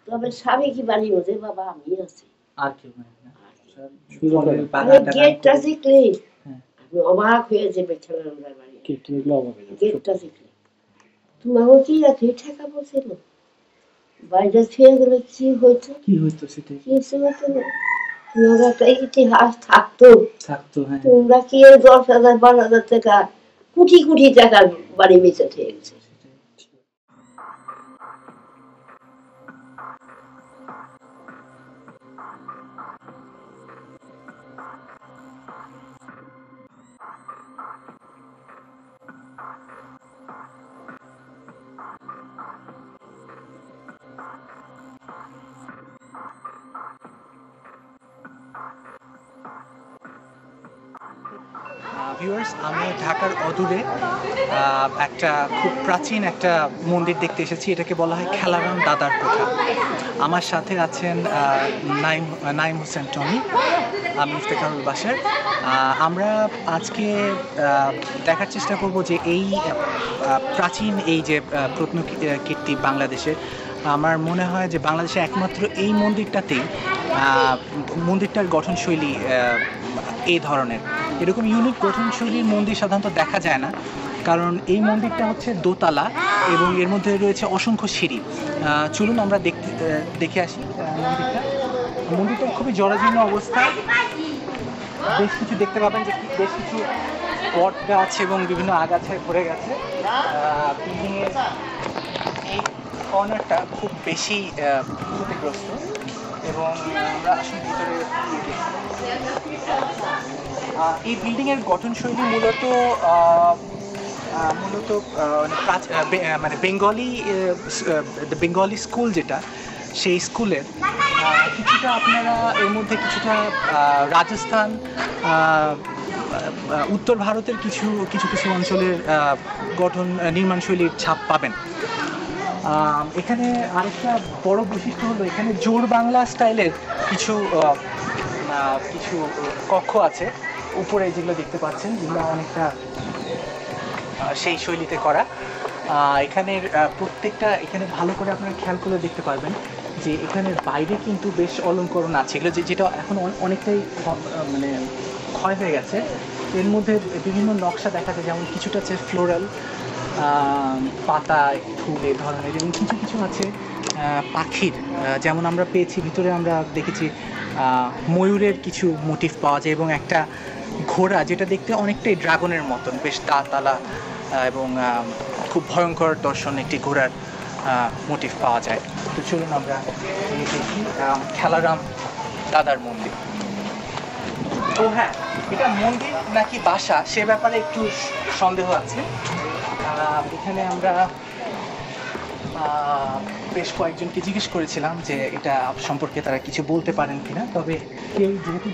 তবে স্বামী কি বাড়ি ওদের বাবা আমি আছি আর কেউ নাই না গেটটা শিখলে আমি অবাক হয়ে যাবে খেলার বাড়ি গেটটা শিখলে তোমাকে কি রাখি ঠেকা বলছিল বাইরে ছুঁয়ে গেলে কি হইতো সেটা কিছু হতো না তোমার একটা ইতিহাস থাকতো তোমরা কি 10,000 12,000 টাকা কোটি কোটি টাকার বাড়ি বেঁচে থেকে গেছে ভিউয়ার্স, আমি ঢাকার অদূরে একটা খুব প্রাচীন একটা মন্দির দেখতে এসেছি। এটাকে বলা হয় খেলারাম দাদার কোঠা। আমার সাথে আছেন নাইম হোসেন টনি, আমি ইফতেখারুল বাশার। আমরা আজকে দেখার চেষ্টা করব যে এই প্রাচীন এই যে প্রত্নকীর্তি বাংলাদেশের, আমার মনে হয় যে বাংলাদেশে একমাত্র এই মন্দিরটাতেই মন্দিরটার গঠনশৈলী এই ধরনের। এরকম ইউনিক গঠনশৈলীর মন্দির সাধারণত দেখা যায় না, কারণ এই মন্দিরটা হচ্ছে দোতলা এবং এর মধ্যে রয়েছে অসংখ্য সিঁড়ি। চলুন আমরা দেখে আসি মন্দিরটা খুবই জরাজীর্ণ অবস্থা। বেশ কিছু দেখতে পাবেন যে বেশ কিছু বট গাছ এবং বিভিন্ন আগাছায় ভরে গেছে। বিল্ডিংয়ের এই কর্নারটা খুব বেশি ক্ষতিগ্রস্ত এবং আমরা আসলে ভিতরে এই বিল্ডিংয়ের গঠনশৈলী মূলত মানে বেঙ্গলি স্কুল যেটা, সেই স্কুলের কিছুটা আপনারা এর মধ্যে কিছুটা রাজস্থান, উত্তর ভারতের কিছু কিছু অঞ্চলের নির্মাণশৈলীর ছাপ পাবেন। এখানে আরেকটা বড় বৈশিষ্ট্য হলো এখানে জোর বাংলা স্টাইলের কিছু কক্ষ আছে উপরে, যেগুলো দেখতে পাচ্ছেন, যেগুলো অনেকটা সেই শৈলীতে করা। এখানের প্রত্যেকটা এখানে ভালো করে আপনারা খেয়াল করে দেখতে পারবেন যে এখানের বাইরে কিন্তু বেশ অলঙ্করণ আছে, এগুলো যেটা এখন অনেকটাই মানে ক্ষয় হয়ে গেছে। এর মধ্যে বিভিন্ন নকশা দেখা যায়, যেমন কিছুটা আছে ফ্লোরাল, পাতা ফুল এ ধরনের, এবং কিছু কিছু আছে পাখির, যেমন আমরা পেয়েছি ভিতরে আমরা দেখেছি ময়ূরের কিছু মোটিভ পাওয়া যায় এবং একটা ঘোড়া যেটা দেখতে অনেকটাই ড্রাগনের মতন, বেশ দাঁতওয়ালা এবং খুব ভয়ঙ্কর দর্শন একটি ঘোড়ার মোটিভ পাওয়া যায়। তো চলুন আমরা দেখি খেলারাম দাদার মন্দির। তো হ্যাঁ, এটা মন্দির নাকি বাসা সে ব্যাপারে একটু সন্দেহ আছে। এখানে আমরা বেশ কয়েকজনকে জিজ্ঞেস করেছিলাম যে এটা সম্পর্কে তারা কিছু বলতে পারেন কিনা, তবে কেউ, যেহেতু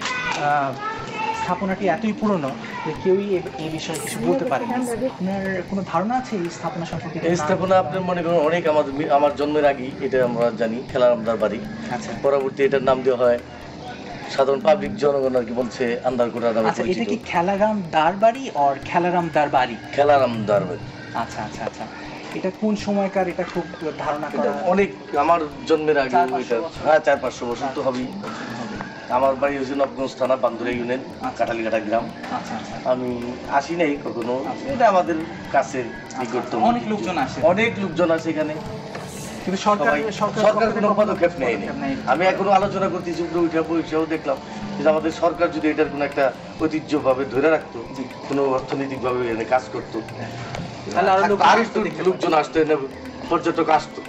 স্থাপনাটি এতই পুরনো যে কেউই এই বিষয়ে কিছু বলতে পারেন। আপনার কোনো ধারণা আছে এই স্থাপনা সম্পর্কে? এই স্থাপনা আপনার মনে করেন অনেক আমার জন্মের আগেই এটা আমরা জানি, খেলারাম দার বাড়ি। আচ্ছা, পরবর্তী এটার নাম দেওয়া হয় সাধারণ পাবলিক জনগণ আর কি বলছে আন্দারকোটা নামে পরিচিত। এটা কি খেলারাম দার বাড়ি আর খেলারাম দার বাড়ি? খেলারাম দার বাড়ি। আচ্ছা আচ্ছা আচ্ছা, এটা কোন সময়কার? এটা খুব ধারণা করা অনেক আমার জন্মের আগে, হ্যাঁ 400-500 বছর তো হবেই। আমার বাড়ি হচ্ছে নবগঞ্জ থানা, বান্দুরা ইউনিয়ন, কাটালিঘাটা গ্রাম। আমি আসি নাই কখনো, এটা আমাদের কাছের নিকটতম। অনেক লোকজন আসে এখানে, কিন্তু সরকার কোনো পদক্ষেপ নেয়নি। আমি এখনো আলোচনা করতেছি, উপরে উঠেও দেখলাম যে আমাদের সরকার যদি এটার কোনো একটা ঐতিহ্যভাবে ধরে রাখতো, কোনো অর্থনৈতিকভাবে এখানে কাজ করতো, তাহলে আরো লোকজন আসতো, পর্যটক আসতো।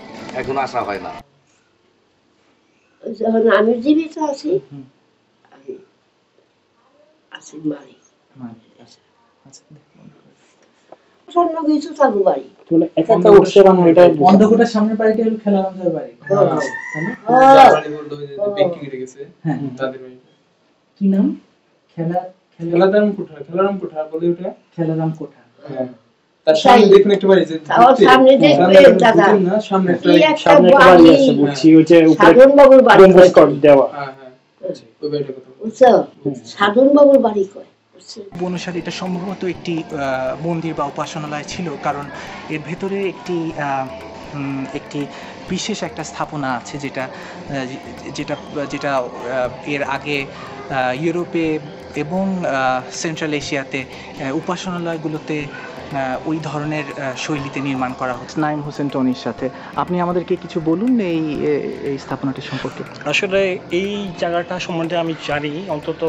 এখন আসা হয় না। যখন আমি জীবিত আছি, অন্ধকূটার সামনের বাড়িটা হলো খেলারাম দার বাড়ি। কি নাম? খেলারাম কোঠা বলে ওটা, খেলারাম কোঠা। তার সামনে দেখুন একটা বাড়ি আছে, সামনে দেখবে দাদা, সামনে একটা বাড়ি আছে, বুঝছি ওই যে উপরে সাধন বাবুর বাড়ি দেওয়া। হ্যাঁ হ্যাঁ, ওই বাড়িটা কথা বুঝছো, সাধন বাবুর বাড়ি কয় অনুসারে এটা সম্ভবত একটি মন্দির বা উপাসনালয় ছিল, কারণ এর ভেতরে একটি বিশেষ একটা স্থাপনা আছে যেটা যেটা যেটা এর আগে ইউরোপে এবং সেন্ট্রাল এশিয়াতে উপাসনালয়গুলোতে ওই ধরনের শৈলীতে নির্মাণ করা হচ্ছে। নাইম হোসেন টনির সাথে আপনি আমাদেরকে কিছু বলুন এই স্থাপনাটি সম্পর্কে। আসলে এই জায়গাটা সম্বন্ধে আমি জানি অন্তত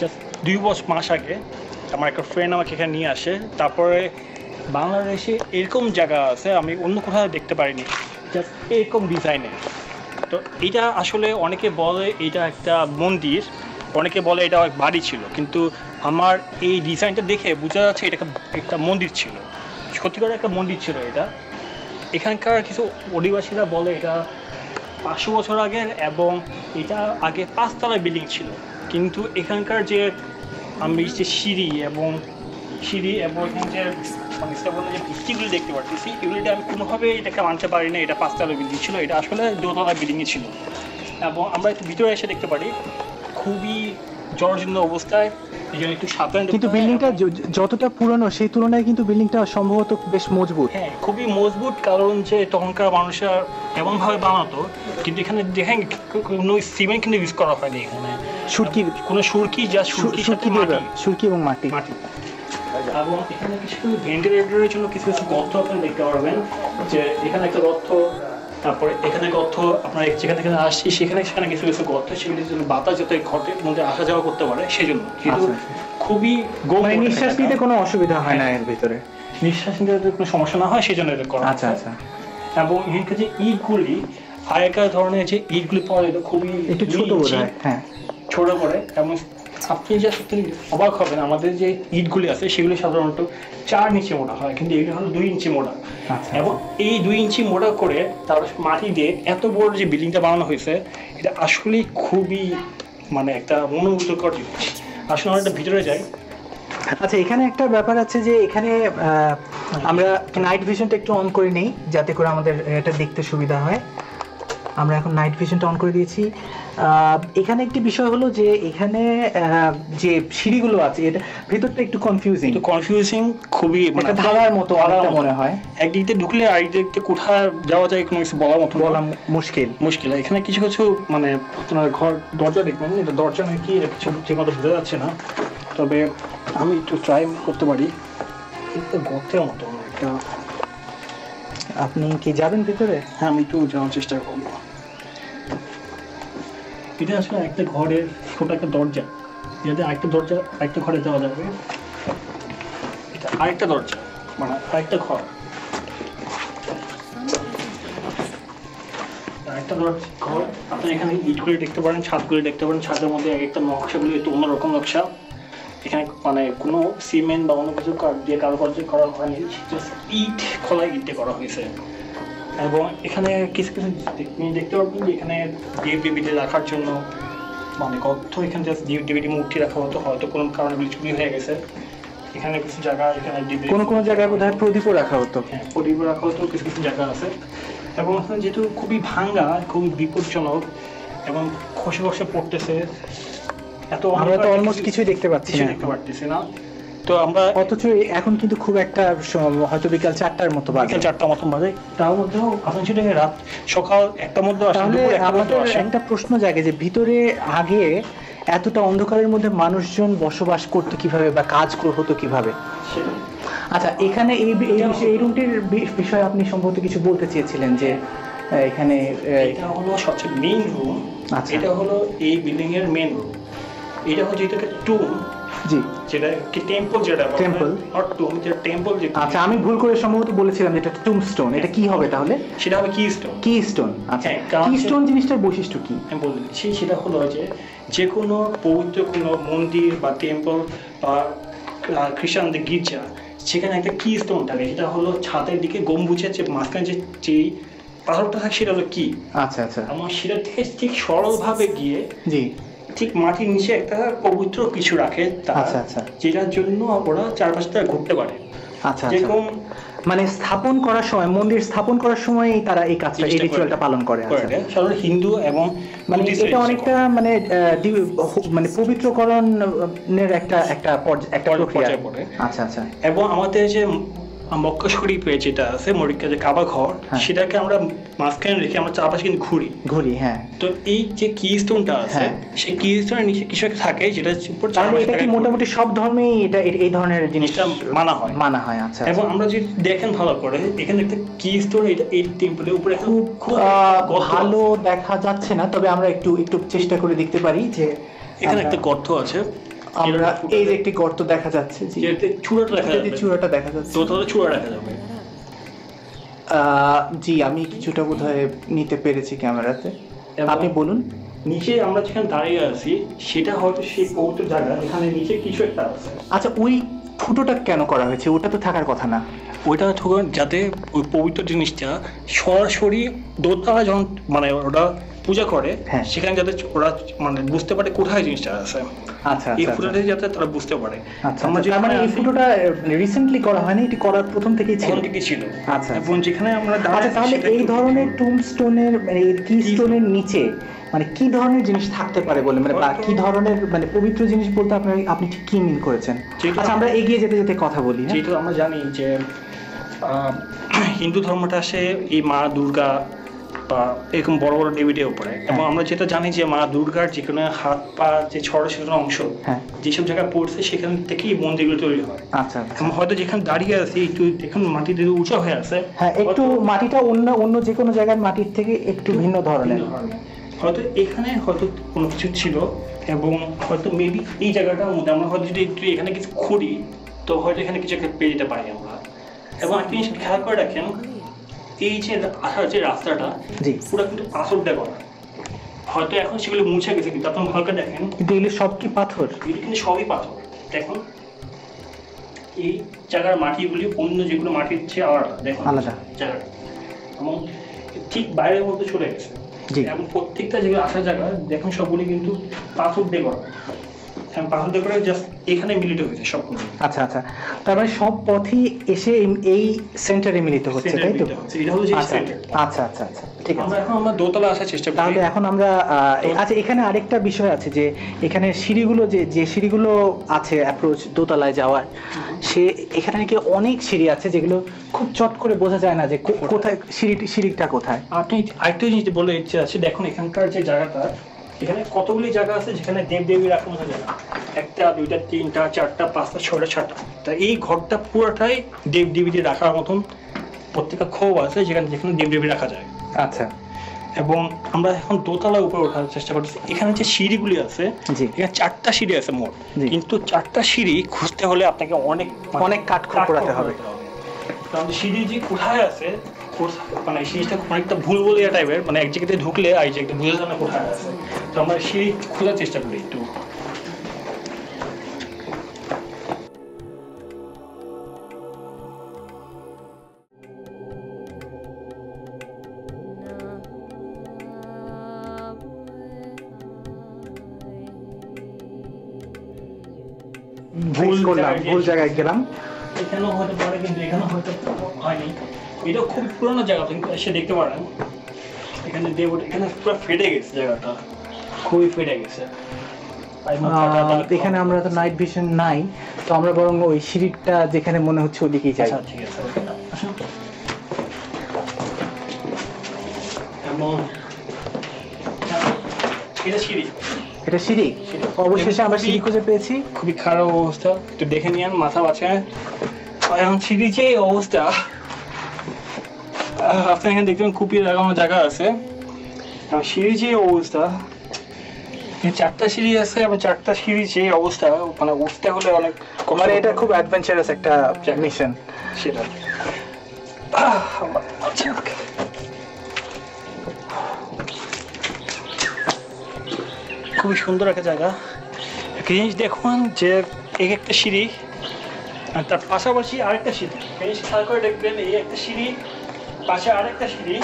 জাস্ট 2 মাস আগে আমার একটা ফ্রেন্ড আমাকে এখানে নিয়ে আসে। তারপরে বাংলাদেশে এরকম জায়গা আছে আমি অন্য কোথাও দেখতে পারিনি, জাস্ট এরকম ডিজাইনের। তো এটা আসলে অনেকে বলে এটা একটা মন্দির, অনেকে বলে এটা বাড়ি ছিল, কিন্তু আমার এই ডিজাইনটা দেখে বোঝা যাচ্ছে এটা একটা মন্দির ছিল, সত্যিকার একটা মন্দির ছিল এটা। এখানকার কিছু অধিবাসীরা বলে এটা 500 বছর আগের এবং এটা আগে 5 তলা বিল্ডিং ছিল, কিন্তু এখানকার যে আমি যে সিঁড়ি এবং এখানে যে যে ভিত্তিগুলি দেখতে পাচ্ছি এগুলিটা আমি কোনোভাবে এটাকে মানতে পারি না এটা 5 তলা বিল্ডিং ছিল, এটা আসলে 2 তলা বিল্ডিংই ছিল। এবং আমরা একটু ভিতরে এসে দেখতে পারি খুবই জরাজীর্ণ অবস্থায়, এই জন্য একটু সাবধান। কিন্তু বিল্ডিংটা যতটা পুরনো সেই তুলনায় কিন্তু বিল্ডিংটা সম্ভবত বেশ মজবুত। হ্যাঁ, খুবই মজবুত, কারণ যে তখনকার মানুষরা এমনভাবে বানাতো, কিন্তু এখানে দেখেন কোনো সিমেন্ট কিন্তু ইউজ করা হয়নি, এখানে কোনো সুরকি এবং মাটি। এবং এখানে কিছু ভেন্টিলেটরের জন্য কিছু গর্ত আপনারা দেখতে পারবেন, যে এখানে একটা গর্ত, তারপরে এখানে গর্ত আপনার যেখান থেকে আসছি সেখানে কিছু গর্ত, সেগুলির জন্য বাতাস যাতে ঘরের মধ্যে আসা যাওয়া করতে পারে সেই জন্য। কিন্তু খুবই নিঃশ্বাস নিতে কোনো অসুবিধা হয় না, এর ভিতরে নিঃশ্বাস নিতে কোনো সমস্যা না হয় সেই জন্য এটা করা। আচ্ছা আচ্ছা। এবং এখানকার যে ইটগুলি আগেকার ধরনের যে ইটগুলি পাওয়া যেত খুবই একটু ছোট বোধ হয়, হ্যাঁ ছোট করে, এবং আপনি যা সত্যি অবাক হবেন আমাদের যে ইটগুলি আছে সেগুলি সাধারণত 4 ইঞ্চি মোটা হয়, কিন্তু এগুলি হলো 2 ইঞ্চি মোটা। এবং এই 2 ইঞ্চি মোটা করে তারপর মাটি দিয়ে এত বড় যে বিল্ডিংটা বানানো হয়েছে, এটা আসলে খুবই মানে একটা মনোমুগ্ধকর জিনিস। আসলে আমরা একটা ভিতরে যাই। আচ্ছা, এখানে একটা ব্যাপার আছে যে এখানে আমরা নাইট ভিশনটা একটু অন করে নেই যাতে করে আমাদের এটা দেখতে সুবিধা হয়। আমরা এখন নাইট ভিশনটা অন করে দিয়েছি। এখানে একটি বিষয় হলো যে এখানে যে সিঁড়িগুলো আছে এটা ভিতরটা একটু কনফিউজিং খুবই মানে ধারার মতো মনে হয়। একদিক দিয়ে ঢুকলে আরেক দিক দিয়ে কোথায় যাওয়া যায় কোনো কিছু বলা মুশকিল। এখানে কিছু মানে আপনার ঘর দরজা দেখবেন, এটা দরজা নাকি কিছু ঠিক মতো বোঝা যাচ্ছে না, তবে আমি একটু ট্রাই করতে পারি। এটা গর্তের মতো একটা। আপনি কি যাবেন ভিতরে? হ্যাঁ, আমি একটু যাওয়ার চেষ্টা করবো। এটা আসলে একটা ঘরের ছোট একটা দরজা, যাতে আরেকটা ঘরে যাওয়া যাবে। এটা আরেকটা দরজা, মানে আরেকটা ঘর, ঘর। আপনি এখানে ইটগুলি দেখতে পারেন, ছাদগুলি দেখতে পারেন। ছাদের মধ্যে একটা নকশাগুলি একটু অন্যরকম নকশা। এখানে মানে কোনো সিমেন্ট বা অন্য কিছু দিয়ে কারুকার্য করা হয়নি, ইট খোলা ইট দিয়ে করা হয়েছে। এবং এখানে কিছু দেখতে পারবেন যে এখানে দেব-দেবীদের রাখার জন্য মানে এখানে জাস্ট দেব-দেবীর মূর্তি রাখা হতো, হয়তো কোনো কারণে চুরি হয়ে গেছে। এখানে কিছু জায়গা, এখানে কোনো জায়গায় বোধহয় প্রদীপও রাখা হতো। হ্যাঁ, প্রদীপও রাখা হতো, কিছু জায়গা আছে। এবং এখানে যেহেতু খুবই ভাঙ্গা, খুবই বিপজ্জনক এবং খসে পড়তেছে, আমরা তো অলমোস্ট কিছুই দেখতে পাচ্ছি না। তো আমরা অথচ এখন কিন্তু খুব একটা হয়তো বিকাল 4টার মতো বাজে, তার মধ্যেও আপনি সেটা রাত সকাল 1টার মধ্যে আসেন। তাহলে আমাদের একটা প্রশ্ন জাগে যে ভিতরে আগে এতটা অন্ধকারের মধ্যে মানুষজন বসবাস করতো কিভাবে বা কাজ হতো কিভাবে? আচ্ছা, এখানে এই রুমটির বিষয়ে আপনি সম্ভবত কিছু বলতে চেয়েছিলেন যে এখানে এটা হলো সবচেয়ে মেইন রুম। আচ্ছা, এটা হলো এই বিল্ডিং এর মেইন রুম। এটা হচ্ছে যেটাকে টুম, জি, যেটা কি টেম্পল, যেটা টেম্পল আর টুম, যেটা টেম্পল। আচ্ছা, আমি ভুল করে সম্ভবত বলেছিলাম যেটা টুমস্টোন। এটা কি হবে তাহলে? সেটা হবে কিস্টোন। কিস্টোন, আচ্ছা, কিস্টোন জিনিসটার বৈশিষ্ট্য কি আমি বলে দিচ্ছি। সেটা হলো যে কোনো পবিত্র কোনো মন্দির বা টেম্পল বা খ্রিস্টানদের গির্জা, সেখানে একটা কিস্টোন থাকে। সেটা হলো ছাদের দিকে গম্বুজের যে মাঝখানে যে পাথরটা থাকে সেটা হলো কি। আচ্ছা আচ্ছা। এবং সেটা থেকে ঠিক সরলভাবে গিয়ে জি ঠিক মাটির নিচে একটা পবিত্র কিছু রাখে, আচ্ছা আচ্ছা, যেটার জন্য ওরা চারপাশটা ঘুরতে পারে। আচ্ছা, যেরকম মানে স্থাপন করার সময়, মন্দির স্থাপন করার সময় তারা এই কাজটা, এই রিচুয়ালটা পালন করে। সাধারণত হিন্দু এবং মানে এটা অনেকটা মানে পবিত্রকরণের একটা প্রক্রিয়া। আচ্ছা আচ্ছা। এবং আমাদের যে মক্কা শরীফে যেটা আছে মরিক্কা যে কাবা ঘর, সেটাকে আমরা মাঝখানে রেখে আমরা চারপাশে কিন্তু ঘুরি। হ্যাঁ, তো এই যে কি স্টোনটা আছে, সেই কি স্টোনের নিচে কিছু একটা থাকে, যেটা এটা কি মোটামুটি সব ধর্মেই এটা এই ধরনের জিনিসটা মানা হয়। আচ্ছা, এবং আমরা যদি দেখেন ভালো করে, এখানে একটা কি স্টোন, এটা এই টেম্পলের উপরে খুব ভালো দেখা যাচ্ছে না, তবে আমরা একটু চেষ্টা করে দেখতে পারি যে এখানে একটা গর্ত আছে। আমরা এই যে একটি গর্ত দেখা যাচ্ছে, চূড়াটা দেখা যাচ্ছে, দোতলা চূড়া দেখা যাবে। জি, আমি কিছুটা বোধহয় নিতে পেরেছি ক্যামেরাতে। আপনি বলুন। নিচে আমরা যেখানে দাঁড়িয়ে আছি সেটা হয়তো সেই পবিত্র জায়গা, এখানে নিচে কিছু একটা আছে। আচ্ছা, ওই ফুটোটা কেন করা হয়েছে? ওটা তো থাকার কথা না। ওইটা যাতে ওই পবিত্র জিনিসটা সরাসরি দোতলা যখন মানে ওরা পূজা করে, সেখানে যাতে ওরা মানে বুঝতে পারে কোথায় জিনিসটা আছে। আচ্ছা, এই ফুটোটা যাতে তারা বুঝতে পারে। আমরা যে মানে এই ফুটোটা রিসেন্টলি করা হয়নি, এটি করার প্রথম থেকেই ছিল। আচ্ছা, এবং যেখানে আমরা তাহলে এই ধরনের টুমস্টোনের মানে কি স্টোনের নিচে মানে কি ধরনের জিনিস থাকতে পারে বলে মানে বা কি ধরনের মানে পবিত্র জিনিস বলতে আপনি ঠিক কি মিন করেছেন? আচ্ছা, আমরা এগিয়ে যেতে যেতে কথা বলি। যেহেতু আমরা জানি যে হিন্দু ধর্মটা আসে এই মা দুর্গা বা এরকম বড় বড় দেবীদের উপরে, এবং আমরা যেটা জানি যে মা দুর্গার যে কোনো হাত পা যে ছোট অংশ যেসব জায়গায় পড়ছে সেখান থেকেই মন্দিরগুলো তৈরি হয়। আচ্ছা, হয়তো যেখানে দাঁড়িয়ে আছে একটু দেখুন মাটিতে উঁচু হয়ে আছে, একটু মাটিটা অন্য যে কোনো জায়গার মাটির থেকে একটু ভিন্ন ধরনের। হয়তো এখানে হয়তো কোনো কিছু ছিল, এবং হয়তো মেবি এই জায়গাটার মধ্যে আমরা হয়তো যদি একটু এখানে কিছু খুঁড়ি তো হয়তো এখানে কিছু একটা পেয়ে যেতে পারি আমরা। এবং একটা জিনিস খেয়াল করে রাখেন, এই যে আসার যে রাস্তাটা পুরো কিন্তু পাথর দিয়ে করা, হয়তো এখন সেগুলো মুছে গেছে, কিন্তু আপনি ভালো করে দেখেন কিন্তু এগুলো সব কি পাথর? এগুলো কিন্তু সবই পাথর। দেখুন এই জায়গার মাটিগুলি অন্য যেগুলো মাটির চেয়ে আলাদা, দেখুন আলাদা জায়গাটা, এবং ঠিক বাইরের মধ্যে চলে গেছে। এবং প্রত্যেকটা যেগুলো আসার জায়গা দেখুন সবগুলি কিন্তু পাথর দিয়ে করা, পাথর দিয়ে করে জাস্ট এখানে মিলিত হয়েছে সবগুলো। আচ্ছা, তার মানে সব পথই এসে এই সেন্টারে মিলিত হচ্ছে, তাই তো? এটা হলো যে সেন্টার। আচ্ছা, ঠিক আছে। আমরা দোতলা আসার চেষ্টা করি। তাহলে এখন আমরা আচ্ছা, এখানে আরেকটা বিষয় আছে যে এখানে সিঁড়িগুলো যে সিঁড়িগুলো আছে অ্যাপ্রোচ দোতলায় যাওয়ার, এখানে নাকি অনেক সিঁড়ি আছে যেগুলো খুব চট করে বোঝা যায় না যে কোথায় সিঁড়িটা কোথায়। আপনি আরেকটা জিনিস বলে ইচ্ছে আছে, দেখুন এখানকার যে জায়গাটা, এখানে কতগুলি জায়গা আছে যেখানে দেবদেবী রাখা মতো জায়গা, 1টা 2টা 3টা 4টা 5টা 6টা 7টা। তা এই ঘরটা পুরোটাই দেবদেবীদের রাখার মতন প্রত্যেকটা খোপ আছে যেখানে দেবদেবী রাখা যায়। আচ্ছা, এবং আমরা এখন দোতলার উপরে ওঠার চেষ্টা করতেছি। এখানে যে সিঁড়িগুলি আছে, এখানে 4টা সিঁড়ি আছে মোট, কিন্তু 4টা সিঁড়ি খুঁজতে হলে আপনাকে অনেক কাঠখড় পোড়াতে হবে। কারণ সিঁড়ি যে কোথায় আছে মানে সিঁড়িটা অনেকটা ভুল বলিয়া টাইপের, মানে এক জায়গাতে ঢুকলে আর জায়গাতে বুঝে যায় না কোথায় আছে। তো আমরা সিঁড়ি খোঁজার চেষ্টা করি একটু। ভুল জায়গায় গেলাম। এখানেও হতে পারে, কিন্তু এখানে হয়তো হয়নি। এটা খুব পুরোনো জায়গা, কিন্তু এসে দেখতে পারেন এখানে এখানে পুরো ফেটে গেছে, জায়গাটা খুবই ফেটে গেছে। এখানে আমরা তো নাইট ভিশন নাই, তো আমরা বরং ওই সিঁড়িটা যেখানে মনে হচ্ছে ওদিকেই যাই। ঠিক আছে, এটা সিঁড়ি। অবশেষে আমরা সিঁড়ি খুঁজে পেয়েছি। খুবই খারাপ অবস্থা, একটু দেখে নিন, মাথা বাঁচায়। এখন সিঁড়ি যে অবস্থা, আপনি এখানে দেখবেন খুবই লাগানো জায়গা আছে। সিঁড়ি যে অবস্থা, 4টা সিঁড়ি আছে, এবং 4টা সিঁড়ি যে অবস্থা, মানে উঠতে হলে অনেক, মানে এটা খুব অ্যাডভেঞ্চারাস একটা মিশন। সেটা খুবই সুন্দর একটা জায়গা। একটা জিনিস দেখুন যে এই একটা সিঁড়ি আর তার পাশাপাশি আরেকটা সিঁড়ি, জিনিস খেয়াল করে দেখবেন এই একটা সিঁড়ি পাশে আরেকটা সিঁড়ি,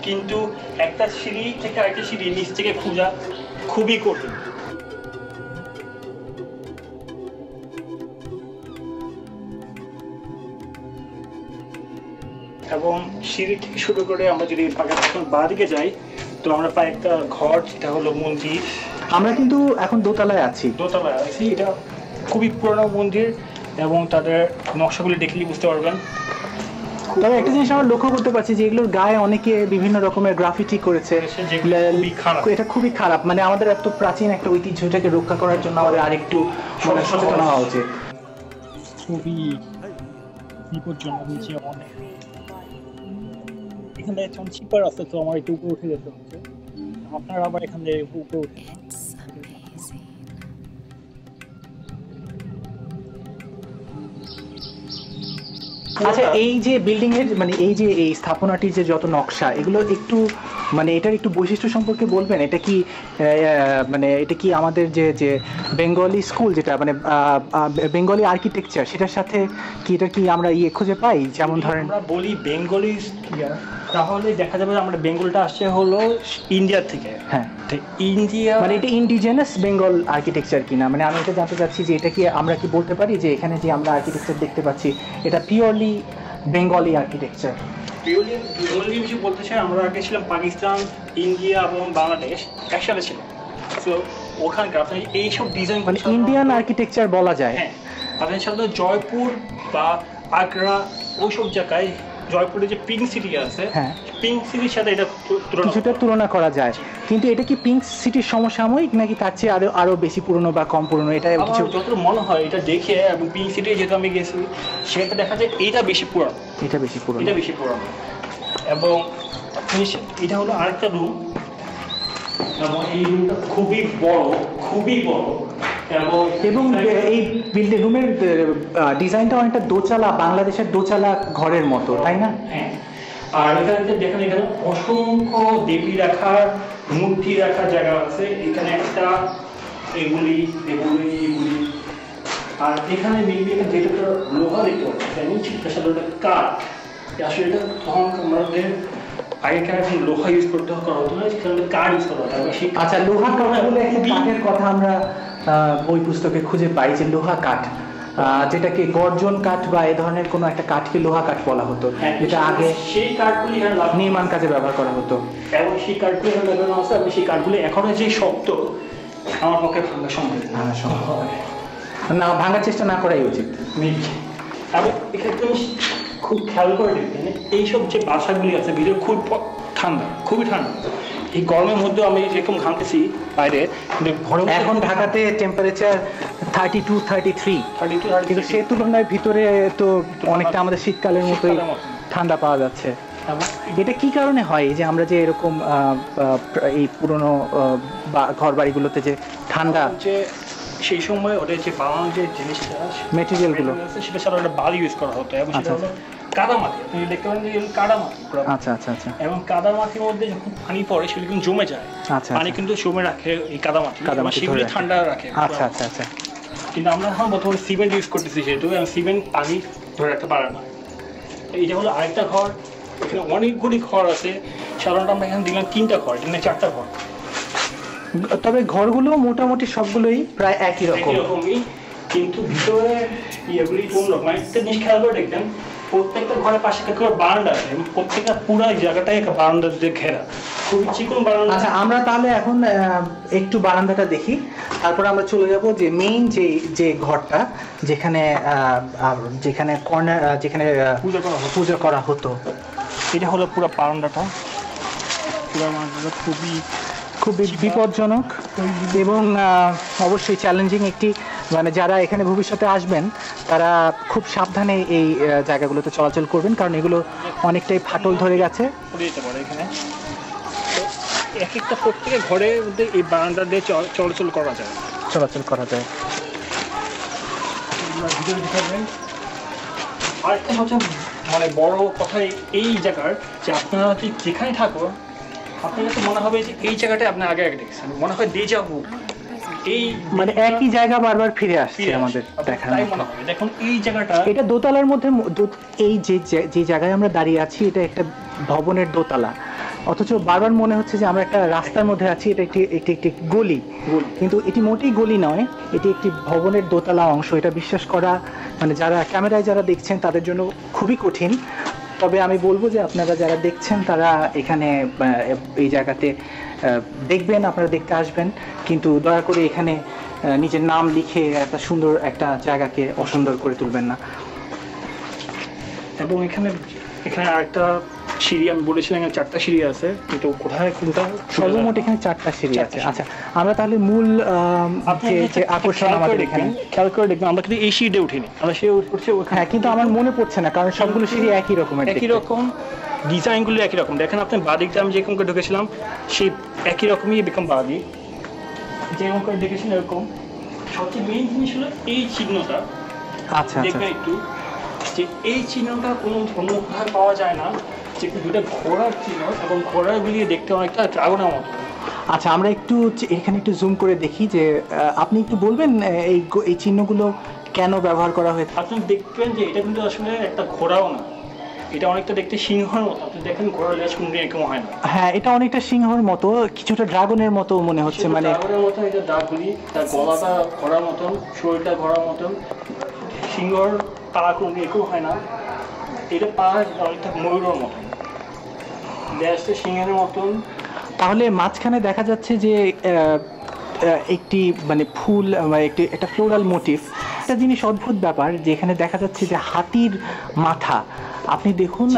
কিন্তু একটা সিঁড়ি থেকে আরেকটা সিঁড়ি নিচ থেকে খোঁজা খুবই কঠিন। এবং সিঁড়ি থেকে শুরু করে আমরা যদি বাঁ দিকে যাই তো আমরা পাই একটা ঘর, যেটা হলো মন্দির। আমরা কিন্তু এখন দোতলায় আছি। এটা খুবই পুরনো মন্দির, এবং তাদের নকশাগুলি দেখলেই বুঝতে পারবেন। তবে একটা জিনিস আমরা লক্ষ্য করতে পারছি যে এগুলোর গায়ে অনেকে বিভিন্ন রকমের গ্রাফিটি করেছে, এটা খুবই খারাপ। মানে আমাদের এত প্রাচীন একটা ঐতিহ্যটাকে রক্ষা করার জন্য আমাদের আরেকটু সচেতন হওয়া উচিত। খুবই বিপজ্জনক হয়েছে অনেক। এখানে যখন চিপার আছে তো আমার একটু উপরে উঠে যেতে হচ্ছে, আপনারা আবার এখান থেকে উপরে উঠে আচ্ছা, এই যে বিল্ডিং এর মানে এই যে এই স্থাপনাটির যে যত নকশা, এগুলো একটু মানে এটার একটু বৈশিষ্ট্য সম্পর্কে বলবেন? এটা কি মানে এটা কি আমাদের যে যে বেঙ্গলি স্কুল যেটা মানে বেঙ্গলি আর্কিটেকচার, সেটার সাথে কি এটা কি আমরা খুঁজে পাই? যেমন ধরেন আমরা বলি বেঙ্গলি, তাহলে দেখা যাবে আমরা বেঙ্গলটা আসছে হলো ইন্ডিয়া থেকে। হ্যাঁ, ইন্ডিয়া মানে এটা ইন্ডিজেনাস বেঙ্গল আর্কিটেকচার কিনা, মানে আমি এটা জানতে চাচ্ছি যে এটা কি আমরা কি বলতে পারি যে এখানে যে আমরা আর্কিটেকচার দেখতে পাচ্ছি এটা পিওরলি বেঙ্গলি আর্কিটেকচার? বেঙ্গলি কিছু বলতে চাই, আমরা আগে ছিলাম পাকিস্তান, ইন্ডিয়া এবং বাংলাদেশ একসাথে ছিল, তো ওখানকার আপনার এইসব ডিজাইন মানে ইন্ডিয়ান আর্কিটেকচার বলা যায়। হ্যাঁ, আপনার সাথে জয়পুর বা আগ্রা ওইসব জায়গায়, জয়পুরে যে পিঙ্ক সিটি আছে, হ্যাঁ, পিঙ্ক সিটির সাথে এটা কিছুটা তুলনা করা যায়। কিন্তু এটা কি পিঙ্ক সিটির সমসাময়িক নাকি তার চেয়ে আরো বেশি পুরনো বা কম পুরনো? এটা কিছু যত মনে হয় এটা দেখে, এবং পিঙ্ক সিটি যেহেতু আমি গেছি সেটা দেখা যায় এটা বেশি পুরানো, এটা বেশি পুরনো, এটা বেশি পুরানো। এবং এটা হলো আরেকটা রুম, এবং এই রুমটা খুবই বড়, খুবই বড়। এবং এই বিল্ডিং রুমের ডিজাইনটা অনেকটা দোচালা, বাংলাদেশের দোচালা ঘরের মতো, তাই না? হ্যাঁ, আর এখানে দেখেন এখানে অসংখ্য দেবী রাখার মূর্তি রাখার জায়গা আছে। এখানে একটা এগুলি এগুলি এগুলি, আর এখানে বিল্ডিংয়ে যেটা লোহা দেখতে পাচ্ছি সাথে ওটা কাঠ। আসলে এটা তখন আমাদের আগেকার এখন লোহা ইউজ করতে করা হতো না, সেখানে কাঠ ইউজ করা হতো। আচ্ছা, লোহা কাঠগুলো একটা কাঠের কথা আমরা বই পুস্তকে খুঁজে পাই যে লোহা কাঠ, যেটাকে গর্জন কাঠ বা এই ধরনের কোনো একটা কাঠকে লোহা কাঠ বলা হতো, যেটা আগে সেই কাঠগুলি নির্মাণ কাজে ব্যবহার করা হতো। এবং সেই কাঠগুলি লাগানো আছে, এবং সেই কাঠগুলি এখনো যে শক্ত, আমার পক্ষে ভাঙা সম্ভব না, ভাঙার চেষ্টা না করাই উচিত। এবং এখানে খুব খেয়াল করে দেখবেন এইসব যে বাসাগুলি আছে ভিতরে খুব ঠান্ডা, খুবই ঠান্ডা। এই গরমের মধ্যে আমি যেরকম ঘামতেছি বাইরে, এখন ঢাকাতে টেম্পারেচার 32-33, কিন্তু সে তুলনায় ভিতরে তো অনেকটা আমাদের শীতকালের মতোই ঠান্ডা পাওয়া যাচ্ছে। এটা কি কারণে হয় যে আমরা যে এরকম এই পুরনো ঘর বাড়িগুলোতে যে ঠান্ডা, সেই সময় ওদের যে বানানোর যে জিনিসটা মেটেরিয়ালগুলো সেটা সাথে একটা বালি ইউজ করা হতো, এবং সেটা হলো কাদামাটি। আপনি দেখতে পারেন যে কাদামাটি। আচ্ছা আচ্ছা আচ্ছা। এবং কাদামাটির মধ্যে যখন পানি পড়ে সেগুলো কিন্তু জমে যায়। আচ্ছা, পানি কিন্তু জমে রাখে এই কাদামাটি, সেগুলি ঠান্ডা রাখে। আচ্ছা আচ্ছা আচ্ছা। কিন্তু আমরা এখন বর্তমানে সিমেন্ট ইউজ করতেছি, যেহেতু সিমেন্ট পানি ধরে রাখতে পারে না। এইটা হলো আরেকটা ঘর, এখানে অনেকগুলি ঘর আছে। সাধারণত আমরা এখানে দিলাম 3টা ঘর, এখানে 4টা ঘর। তবে ঘরগুলো মোটামুটি সবগুলোই প্রায় একই রকমই, কিন্তু ভিতরে ইয়েগুলি কোন রকম একটা জিনিস খেয়াল করে দেখবেন, প্রত্যেকটা ঘরের পাশে একটা বারান্দা আছে, এবং প্রত্যেকটা পুরো জায়গাটাই একটা বারান্দা দিয়ে ঘেরা, খুবই চিকন বারান্দা। আচ্ছা, আমরা তাহলে এখন একটু বারান্দাটা দেখি, তারপর আমরা চলে যাব যে মেইন যে ঘরটা, যেখানে যেখানে কর্নার, যেখানে পূজা করা হতো। এটা হলো পুরো বারান্দাটা, পুরো বারান্দাটা খুবই বিপজ্জনক এবং অবশ্যই চ্যালেঞ্জিং একটি, মানে যারা এখানে ভবিষ্যতে আসবেন তারা খুব সাবধানে এই জায়গাগুলোতে চলাচল করবেন, কারণ এগুলো অনেকটাই ফাটল ধরে গেছে। এখানে এক একটা প্রত্যেকের ঘরের মধ্যে এই বারান্দা দিয়ে চলাচল করা যায়। আর একটা হচ্ছে মানে বড় কথা এই জায়গার, যে আপনারা যেখানে থাকুন আপনার কাছে মনে হবে যে এই জায়গাটা আপনি আগে দেখছেন, মনে হয় déjà vu, এই মানে একই জায়গা বারবার ফিরে আসছে আমাদের দেখার মতো। দেখুন এই জায়গাটা, এটা দোতলার মধ্যে, এই যে জায়গায় আমরা দাঁড়িয়ে আছি এটা একটা ভবনের দোতলা, অথচ বারবার মনে হচ্ছে যে আমরা একটা রাস্তার মধ্যে আছি, এটা একটি গলি, কিন্তু এটি মোটেই গলি নয়, এটি একটি ভবনের দোতলা অংশ। এটা বিশ্বাস করা মানে যারা ক্যামেরায় যারা দেখছেন তাদের জন্য খুবই কঠিন। তবে আমি বলবো যে আপনারা যারা দেখছেন তারা এখানে এই জায়গাতে দেখবেন, আপনারা দেখতে আসবেন, কিন্তু দয়া করে এখানে নিজের নাম লিখে একটা সুন্দর একটা জায়গাকে অসুন্দর করে তুলবেন না। এবং এখানে এখানে আরেকটা সিঁড়ি আমি বলেছিলাম, এখানে 4টা সিঁড়ি আছে, কিন্তু কোথায় কোনটা সর্বমোট এখানে 4টা সিঁড়ি আছে। আচ্ছা, আমরা তাহলে মূল যে আকর্ষণ আমাদের এখানে খেয়াল করে দেখবেন, আমরা কিন্তু এই সিঁড়িতে উঠিনি, আমরা সিঁড়ি উঠছি। হ্যাঁ, কিন্তু আমার মনে পড়ছে না, কারণ সবগুলো সিঁড়ি একই রকমের, একই রকম ডিজাইনগুলো একই রকম। দেখেন আপনি বাদিকটা আমি যেরকম করে ঢুকেছিলাম সেই একই রকমই বেকম বাদিক যেরকম করে দেখেছিলেন এরকম। সবচেয়ে মেইন জিনিস হলো এই চিহ্নটা। আচ্ছা, দেখবেন একটু যে এই চিহ্নটা কোনো অন্য কোথাও পাওয়া যায় না, যে দুটো ঘোড়ার চিহ্ন এবং ঘোড়াগুলি দেখতে অনেকটা ড্রাগনের মতো। আচ্ছা, আমরা একটু এখানে একটু জুম করে দেখি যে আপনি একটু বলবেন এই চিহ্নগুলো কেন ব্যবহার করা হয়েছে? আপনি দেখবেন যে এটা কিন্তু আসলে একটা ঘোড়াও না, এটা অনেকটা দেখতে সিংহর মতো। আপনি দেখেন ঘোড়ার লেজ কোনদিন এরকম হয় না। হ্যাঁ, এটা অনেকটা সিংহর মতো, কিছুটা ড্রাগনের মতো মনে হচ্ছে, মানে ড্রাগনের মতো। এটা দাঁতগুলি, তার গলাটা ঘোড়ার মতন, শরীরটা ঘোড়ার মতন, সিংহর পা কোনদিন এরকম হয় না। এটা পা অনেকটা ময়ূরের মতন, লেজটা সিংহের মতন। তাহলে মাঝখানে দেখা যাচ্ছে যে একটি মানে ফুল, একটা ফ্লোরাল মোটিভ। একটা জিনিস অদ্ভুত ব্যাপার, যেখানে দেখা যাচ্ছে যে হাতির মাথা, আপনি দেখুন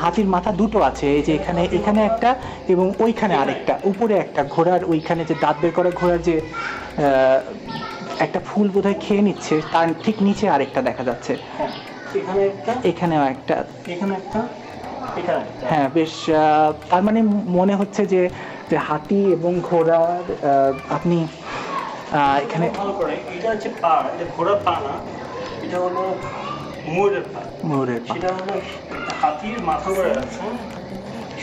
হাতির মাথা দুটো আছে, এই যে এখানে একটা এবং ওইখানে আরেকটা, উপরে একটা ঘোড়ার ওইখানে যে দাঁত বের করা ঘোড়ার যে একটা ফুল বোধহয় খেয়ে নিচ্ছে, তার ঠিক নিচে আরেকটা দেখা যাচ্ছে। এখানেও একটা, হ্যাঁ বেশ। তার মানে মনে হচ্ছে যে হাতি এবং ঘোড়ার আপনি এখানে ভালো করে, এটা হচ্ছে পা, এটা ঘোড়ার পা না, এটা হলো ময়ূরের পা। সেটা হলো হাতির মাথা করে আছে,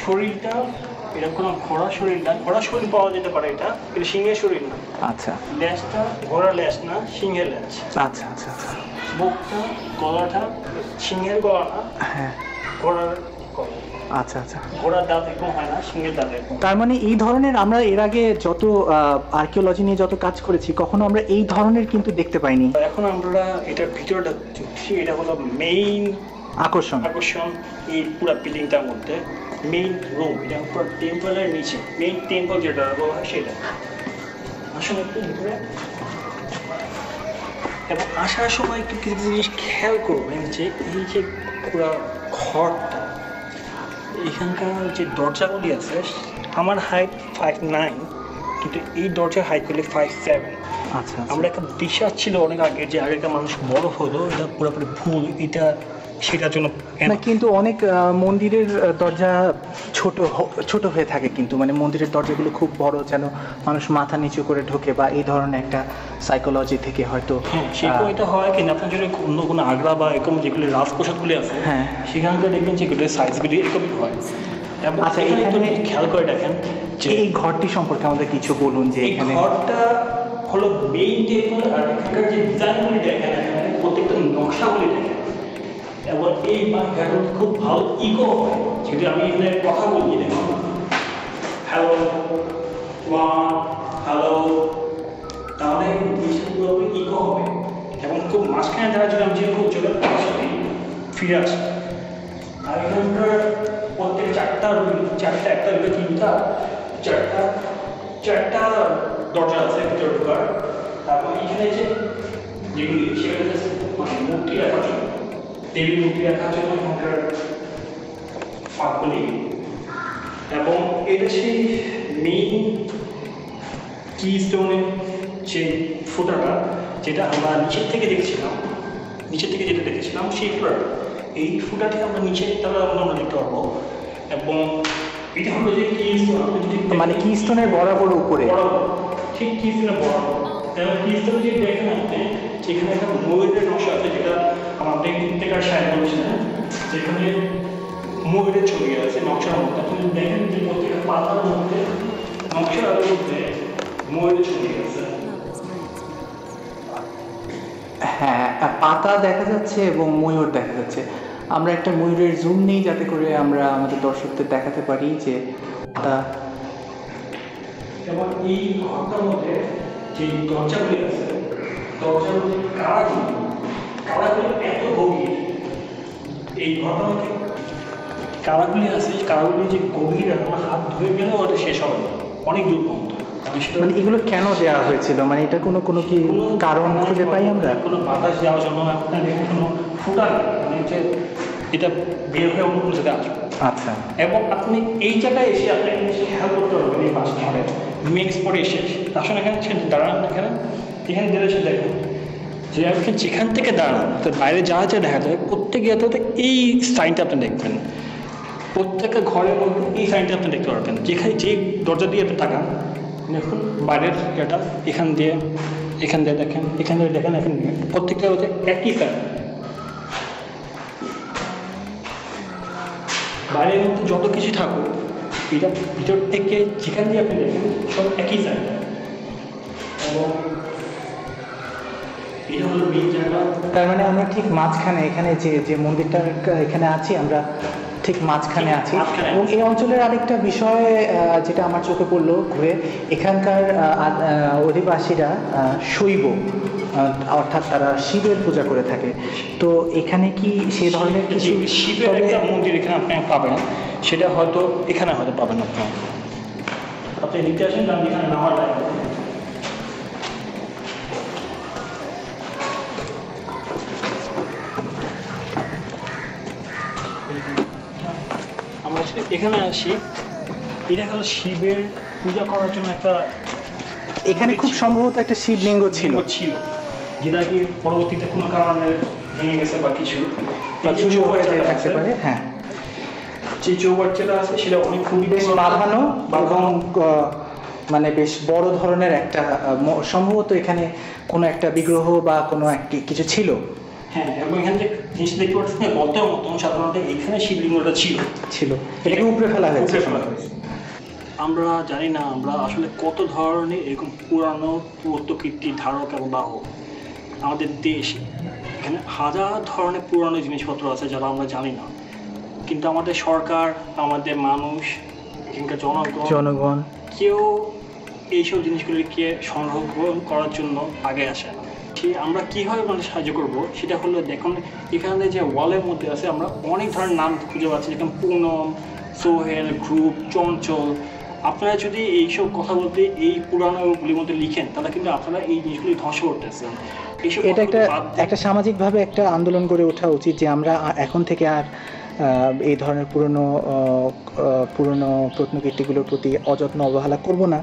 শরীরটা এরকম ঘোড়া শরীর না, ঘোড়া শরীর পাওয়া যেতে পারে, এটা সিংহের শরীর না। আচ্ছা, লেজটা ঘোড়ার লেজ না, সিংহের লেজ। আচ্ছা আচ্ছা আচ্ছা। মুখটা, গলাটা সিংহের গলা না, হ্যাঁ ঘোড়ার গলা। আচ্ছা আচ্ছা। ঘোড়ার দাঁত এরকম হয় না, সিংহের দাঁত এরকম। তার মানে এই ধরনের আমরা এর আগে যত আর্কিওলজি নিয়ে যত কাজ করেছি, কখনো আমরা এই ধরনের কিন্তু দেখতে পাইনি। এখন আমরা এটার ভিতরটা ঢুকছি, এটা হলো মেইন আকর্ষণ এই পুরো বিল্ডিংটার মধ্যে। মেইন রুম, এটা পুরো টেম্পলের নিচে, মেইন টেম্পল যেটা বলা হয় সেটা। আসলে একটু ভিতরে, এবং আসার সময় একটু কিছু জিনিস খেয়াল করবেন যে এই যে পুরো ঘরটা, এখানকার যে দরজাগুলি আছে, আমার হাইট 5'9", কিন্তু এই দরজার হাইট করলে 5'7". আচ্ছা, আমরা একটা বিশ্বাস ছিল অনেক আগে যে আগেকার মানুষ বড় হলো, এটা পুরোপুরি ভুল। এটা সেটার জন্য না, কিন্তু অনেক মন্দিরের দরজা ছোট হয়ে থাকে, কিন্তু মানে মন্দিরের দরজাগুলো খুব বড়, যেন মানুষ মাথা নিচু করে ঢোকে, বা এই ধরনের একটা সাইকোলজি থেকে হয়তো সেরকম এটা হয়। কিন্তু আপনার যদি অন্য কোনো আগ্রা বা এরকম যেগুলি রাজপ্রসাদগুলি আছে, হ্যাঁ, সেখানকার দেখবেন যেগুলো সাইজগুলি এরকমই হয়। আচ্ছা, এখানে খেয়াল করে দেখেন যে এই ঘরটি সম্পর্কে আমাদের কিছু বলুন। যে এখানে ঘরটা হলো মেইন টেম্পল, আর এখানকার যে ডিজাইনগুলি দেখেন, এখানে প্রত্যেকটা নকশাগুলি দেখেন, এবং এই বাংলাটা খুব ভালো ইকো হয়। যদি আমি এখানে কথা বলি, দেখুন হ্যালো হ্যালো, তাহলে জিনিসগুলো ইকো হবে, এবং খুব মাঝখানে দ্বারা যদি আমি যেরকম চলে ফিরে আসি। আর এখানকার প্রত্যেক চারটা একটা তিনটা চারটা দরজা আছে ভিতরে ঢোকার। তারপর এখানে যেগুলি সেখানে মানে মূর্তি রাখার জন্য, দেবী মূর্তি রাখার জন্য এখানকার ফাঁকগুলি, এবং এটা সেই মেইন কি স্টোনের যে ফুটাটা, যেটা আমরা নিচের থেকে দেখছিলাম, যেটা দেখেছিলাম সেই ফুটাটা, এই ফুটাটি আমরা নিচের তলা আমরা দেখতে পারবো। এবং এটা হলো যে কি স্টোন, মানে কি স্টোনের বরাবর উপরে, ঠিক কি স্টোনের বরাবর, এবং কি স্টোন যে দেখেন আপনি, সেখানে একটা ময়ূরের নকশা আছে, যেটা আমাদের প্রত্যেকের সাহায্য করেছিলেন, যেখানে ময়ূরের ছবি আছে নকশার মধ্যে। আপনি দেখেন যে প্রত্যেকটা পাতার মধ্যে নকশার মধ্যে ময়ূরের ছবি আছে। হ্যাঁ, পাতা দেখা যাচ্ছে এবং ময়ূর দেখা যাচ্ছে। আমরা একটা ময়ূরের জুম নেই, যাতে করে আমরা আমাদের দর্শকদের দেখাতে পারি যে এবং এই ঘরটার মধ্যে যে দরজাগুলি আছে, দরজার মধ্যে কারাগুলি এত গভীর, এই ঘরটার মধ্যে কারাগুলি আছে, কারাগুলি যে গভীর, আমরা হাত ধুয়ে গেলেও ওটা শেষ হবে না, অনেক দূর পর্যন্ত। মানে এগুলো কেন দেওয়া হয়েছিল, মানে এটা কোনো কি কারণ খুঁজে পাই আমরা? কোনো বাতাস যাওয়ার জন্য, আপনার কোনো ফুটা, মানে যে এটা বের হয়ে অন্য কোনো জায়গায় আসবে। আচ্ছা, এবং আপনি এই জায়গায় এসে আপনি খেয়াল করতে পারবেন এই বাস ঘরের মেন স্পটে এসে আসলে এখানে দাঁড়ান এখানে ধীরে এসে দেখুন যে আপনি যেখান থেকে দাঁড়ান তো বাইরে যা যা দেখা যায় প্রত্যেকে এই সাইনটা আপনি দেখবেন, প্রত্যেকটা ঘরের মধ্যে এই সাইনটা আপনি দেখতে পারবেন। যেখানে যে দরজা দিয়ে আপনি তাকান দেখুন বাইরের এটা এখান দিয়ে দেখেন, এখান দিয়ে দেখেন, এখন প্রত্যেকটা হচ্ছে একই সাইন। বাইরের মধ্যে যত কিছু থাকুক এটা ভিতর থেকে যেখান দিয়ে আপনি দেখেন সব একই সাইন। এবং এটা হলো মেন জায়গা। তার মানে আমরা ঠিক মাঝখানে এখানে যে মন্দিরটা এখানে আছি, আমরা ঠিক মাঝখানে আছি। এবং এই অঞ্চলের আরেকটা বিষয় যেটা আমার চোখে পড়লো ঘুরে, এখানকার অধিবাসীরা শৈব, অর্থাৎ তারা শিবের পূজা করে থাকে। তো এখানে কি সে ধরনের কিছু শিবের একটা মন্দির এখানে আপনি পাবেন, সেটা হয়তো এখানে হয়তো পাবেন আপনি নিতে আসেন কারণ এখানে নামার লাগে। আমরা এখানে আসি, এটা হলো শিবের পূজা করার জন্য একটা, এখানে খুব সম্ভবত একটা শিবলিঙ্গ ছিল, যেটা কি পরবর্তীতে কোনো কারণে ভেঙে গেছে বা কিছু থাকতে পারে। হ্যাঁ, যে চৌবাচ্চাটা আছে সেটা অনেক খুবই বেশ বাঁধানো এবং মানে বেশ বড় ধরনের একটা, সম্ভবত এখানে কোনো একটা বিগ্রহ বা কোনো একটি কিছু ছিল। হ্যাঁ, এবং এখানে যে জিনিসটা দেখতে পাচ্ছেন গর্তের মতন, সাধারণত এখানে শিবলিঙ্গটা ছিল, এটাকে উপড়ে ফেলা হয়েছে। আমরা জানি না আমরা আসলে কত ধরনের এরকম পুরানো প্রত্নকীর্তি ধারক এবং বাহক আমাদের দেশে। এখানে হাজার ধরনের পুরানো জিনিসপত্র আছে যারা আমরা জানি না, কিন্তু আমাদের সরকার, আমাদের মানুষ, এখানকার জনগণ কেউ এইসব জিনিসগুলিকে সংরক্ষণ করার জন্য আগে আসে না। আমরা কীভাবে মানুষ সাহায্য করবো সেটা হলো, দেখুন এখানে যে ওয়ালের মধ্যে আছে আমরা অনেক ধরনের নাম খুঁজে পাচ্ছি, যেমন পুনম, সোহেল, গ্রুপ, চঞ্চল। আপনারা যদি এইসব কথা বলতে এই পুরানোগুলির মধ্যে লিখেন তাহলে কিন্তু আপনারা এই জিনিসগুলি ধ্বংস করতেছেন। এটা একটা সামাজিকভাবে একটা আন্দোলন করে ওঠা উচিত যে আমরা এখন থেকে আর এই ধরনের পুরনো প্রত্নকীর্তিগুলোর প্রতি অযত্ন অবহেলা করব না।